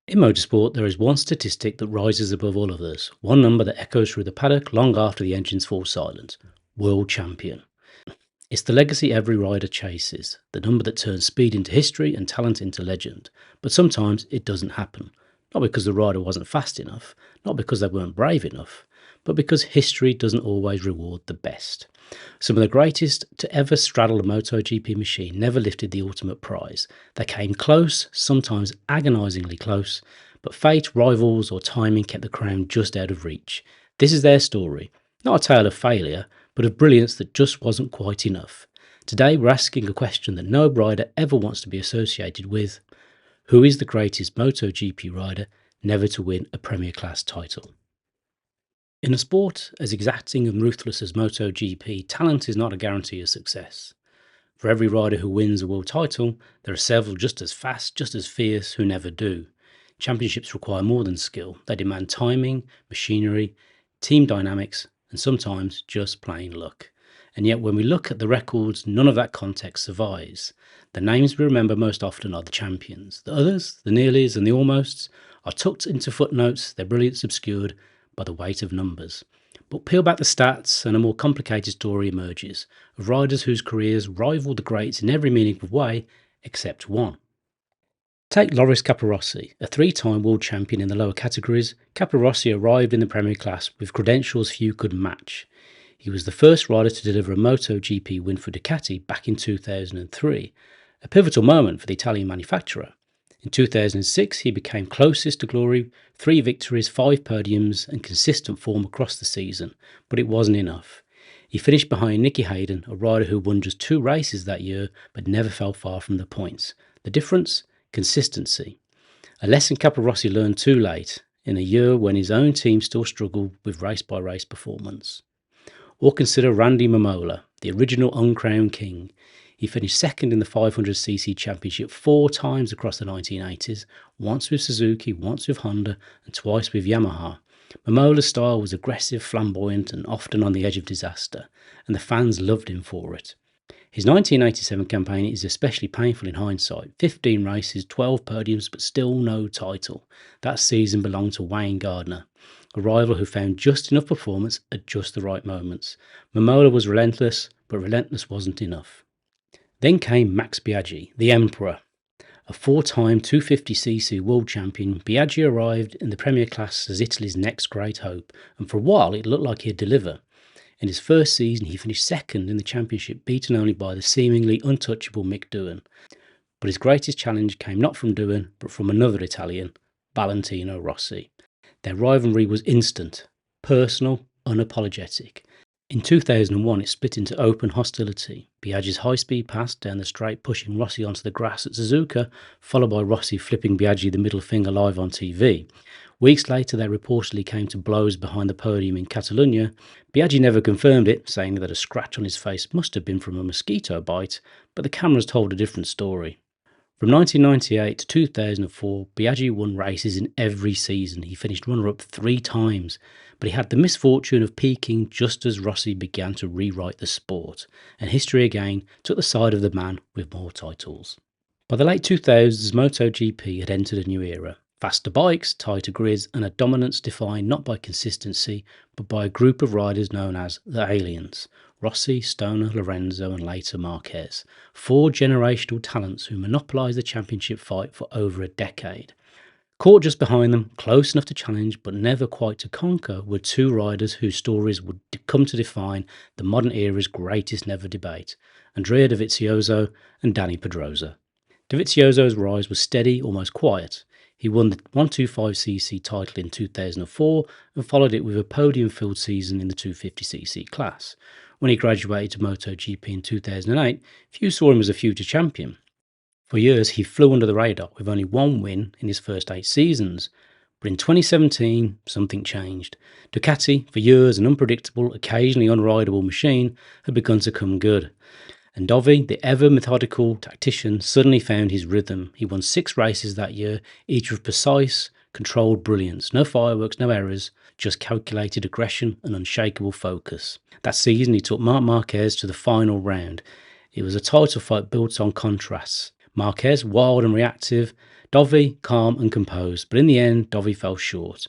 In motorsport, there is one statistic that rises above all others, one number that echoes through the paddock long after the engines fall silent: world champion. It's the legacy every rider chases, the number that turns speed into history and talent into legend. But sometimes it doesn't happen. Not because the rider wasn't fast enough, not because they weren't brave enough, but because history doesn't always reward the best. Some of the greatest to ever straddle a MotoGP machine never lifted the ultimate prize. They came close, sometimes agonisingly close, but fate, rivals, or timing kept the crown just out of reach. This is their story, not a tale of failure, but of brilliance that just wasn't quite enough. Today, we're asking a question that no rider ever wants to be associated with: who is the greatest MotoGP rider never to win a Premier Class title? In a sport as exacting and ruthless as MotoGP, talent is not a guarantee of success. For every rider who wins a world title, there are several just as fast, just as fierce, who never do. Championships require more than skill. They demand timing, machinery, team dynamics, and sometimes just plain luck. And yet, when we look at the records, none of that context survives. The names we remember most often are the champions. The others, the nearlies and the almosts, are tucked into footnotes, their brilliance obscured by the weight of numbers. But peel back the stats and a more complicated story emerges, of riders whose careers rival the greats in every meaningful way except one. Take Loris Capirossi, a three-time world champion in the lower categories. Capirossi arrived in the Premier Class with credentials few could match. He was the first rider to deliver a MotoGP win for Ducati back in 2003, a pivotal moment for the Italian manufacturer. In 2006, he became closest to glory: 3 victories, 5 podiums, and consistent form across the season. But it wasn't enough. He finished behind Nicky Hayden, a rider who won just 2 races that year but never fell far from the points. The difference? Consistency. A lesson Capirossi learned too late, in a year when his own team still struggled with race-by-race performance. Or consider Randy Mamola, the original uncrowned king. He finished second in the 500cc championship 4 times across the 1980s, once with Suzuki, once with Honda, and twice with Yamaha. Mamola's style was aggressive, flamboyant, and often on the edge of disaster, and the fans loved him for it. His 1987 campaign is especially painful in hindsight: 15 races, 12 podiums, but still no title. That season belonged to Wayne Gardner, a rival who found just enough performance at just the right moments. Mamola was relentless, but relentless wasn't enough. Then came Max Biaggi, the Emperor. A 4-time 250cc world champion, Biaggi arrived in the Premier Class as Italy's next great hope, and for a while it looked like he'd deliver. In his first season, he finished second in the championship, beaten only by the seemingly untouchable Mick Doohan. But his greatest challenge came not from Doohan, but from another Italian, Valentino Rossi. Their rivalry was instant, personal, unapologetic. In 2001, it split into open hostility. Biaggi's high-speed pass down the straight pushing Rossi onto the grass at Suzuka, followed by Rossi flipping Biaggi the middle finger live on TV. Weeks later, they reportedly came to blows behind the podium in Catalonia. Biaggi never confirmed it, saying that a scratch on his face must have been from a mosquito bite, but the cameras told a different story. From 1998 to 2004, Biaggi won races in every season. He finished runner-up 3 times, but he had the misfortune of peaking just as Rossi began to rewrite the sport, and history again took the side of the man with more titles. By the late 2000s, MotoGP had entered a new era. Faster bikes, tighter grids, and a dominance defined not by consistency, but by a group of riders known as the Aliens: Rossi, Stoner, Lorenzo, and later Marquez. 4 generational talents who monopolised the championship fight for over a decade. Caught just behind them, close enough to challenge but never quite to conquer, were 2 riders whose stories would come to define the modern era's greatest never debate: Andrea Dovizioso and Dani Pedrosa. Dovizioso's rise was steady, almost quiet. He won the 125cc title in 2004 and followed it with a podium-filled season in the 250cc class. When he graduated to MotoGP in 2008, few saw him as a future champion. For years, he flew under the radar with only 1 win in his first 8 seasons. But in 2017, something changed. Ducati, for years an unpredictable, occasionally unrideable machine, had begun to come good. And Dovi, the ever-methodical tactician, suddenly found his rhythm. He won 6 races that year, each with precise, controlled brilliance. No fireworks, no errors, just calculated aggression and unshakable focus. That season, he took Marc Marquez to the final round. It was a title fight built on contrasts. Marquez, wild and reactive; Dovi, calm and composed, but in the end, Dovi fell short.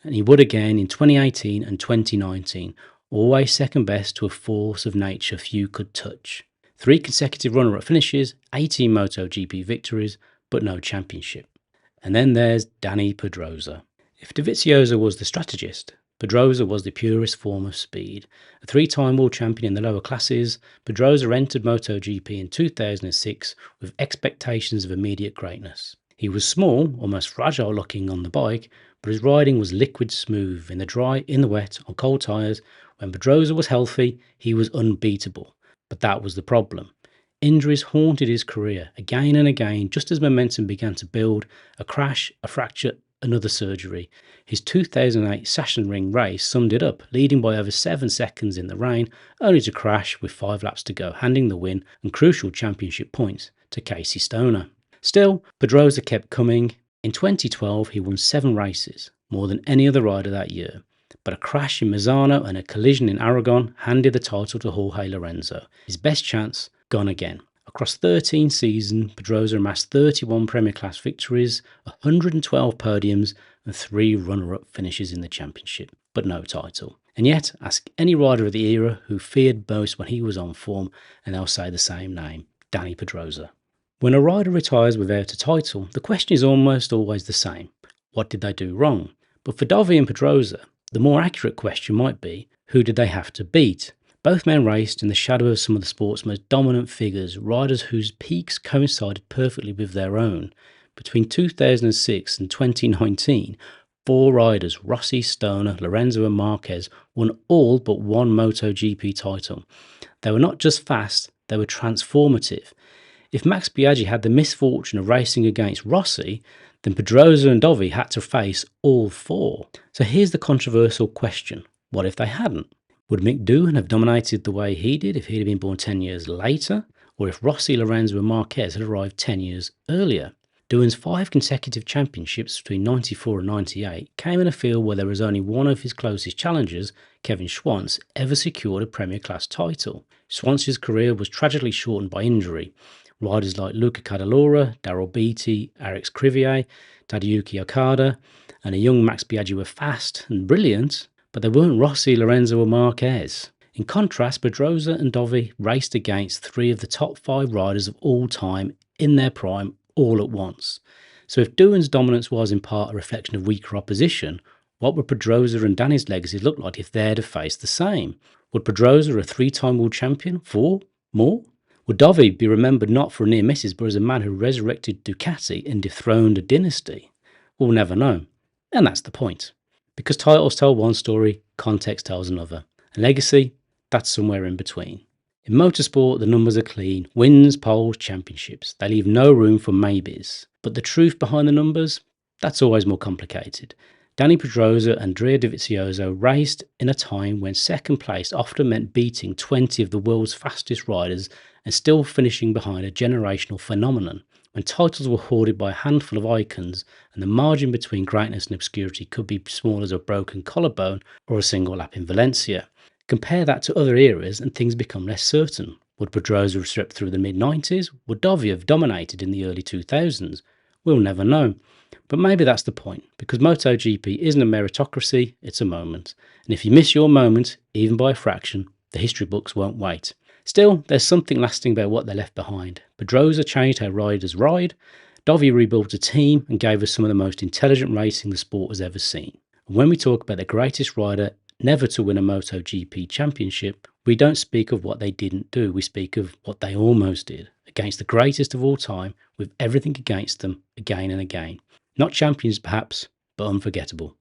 And he would again in 2018 and 2019, always second best to a force of nature few could touch. 3 consecutive runner-up finishes, 18 MotoGP victories, but no championship. And then there's Dani Pedrosa. If Dovizioso was the strategist, Pedrosa was the purest form of speed. A 3-time world champion in the lower classes, Pedrosa entered MotoGP in 2006 with expectations of immediate greatness. He was small, almost fragile looking on the bike, but his riding was liquid smooth in the dry, in the wet, on cold tyres. When Pedrosa was healthy, he was unbeatable. But that was the problem. Injuries haunted his career again and again, just as momentum began to build. A crash, a fracture, another surgery. His 2008 Sachsenring race summed it up, leading by over 7 seconds in the rain, only to crash with 5 laps to go, handing the win and crucial championship points to Casey Stoner. Still, Pedrosa kept coming. In 2012, he won 7 races, more than any other rider that year. But a crash in Misano and a collision in Aragon handed the title to Jorge Lorenzo. His best chance gone again. Across 13 seasons, Pedrosa amassed 31 Premier Class victories, 112 podiums, and 3 runner-up finishes in the championship, but no title. And yet, ask any rider of the era who feared most when he was on form, and they'll say the same name, Dani Pedrosa. When a rider retires without a title, the question is almost always the same. What did they do wrong? But for Dovi and Pedrosa, the more accurate question might be, who did they have to beat? Both men raced in the shadow of some of the sport's most dominant figures, riders whose peaks coincided perfectly with their own. Between 2006 and 2019, 4 riders, Rossi, Stoner, Lorenzo and Marquez, won all but 1 MotoGP title. They were not just fast, they were transformative. If Max Biaggi had the misfortune of racing against Rossi, then Pedrosa and Dovi had to face all 4. So here's the controversial question. What if they hadn't? Would Mick Doohan have dominated the way he did if he'd have been born 10 years later? Or if Rossi, Lorenzo and Marquez had arrived 10 years earlier? Doohan's 5 consecutive championships between 94 and 98 came in a field where there was only one of his closest challengers, Kevin Schwantz, ever secured a Premier Class title. Schwantz's career was tragically shortened by injury. Riders like Luca Cadalora, Daryl Beattie, Alex Crivier, Tadayuki Okada, and a young Max Biaggi were fast and brilliant, but they weren't Rossi, Lorenzo or Marquez. In contrast, Pedrosa and Dovi raced against 3 of the top 5 riders of all time in their prime all at once. So if Doohan's dominance was in part a reflection of weaker opposition, what would Pedrosa and Dani's legacy look like if they'd have faced the same? Would Pedrosa, a 3-time world champion, 4 more? Would Dovi be remembered not for near misses, but as a man who resurrected Ducati and dethroned a dynasty? We'll never know. And that's the point. Because titles tell one story, context tells another. And legacy, that's somewhere in between. In motorsport, the numbers are clean. Wins, poles, championships. They leave no room for maybes. But the truth behind the numbers, that's always more complicated. Dani Pedrosa and Andrea Dovizioso raced in a time when second place often meant beating 20 of the world's fastest riders and still finishing behind a generational phenomenon, when titles were hoarded by a handful of icons and the margin between greatness and obscurity could be small as a broken collarbone or a single lap in Valencia. Compare that to other eras and things become less certain. Would Pedrosa have swept through the mid-90s? Would Dovi have dominated in the early 2000s? We'll never know. But maybe that's the point, because MotoGP isn't a meritocracy, it's a moment. And if you miss your moment, even by a fraction, the history books won't wait. Still, there's something lasting about what they left behind. Pedrosa changed how riders ride, Dovi rebuilt a team and gave us some of the most intelligent racing the sport has ever seen. And when we talk about the greatest rider never to win a MotoGP championship, we don't speak of what they didn't do, we speak of what they almost did, against the greatest of all time, with everything against them, again and again. Not champions perhaps, but unforgettable.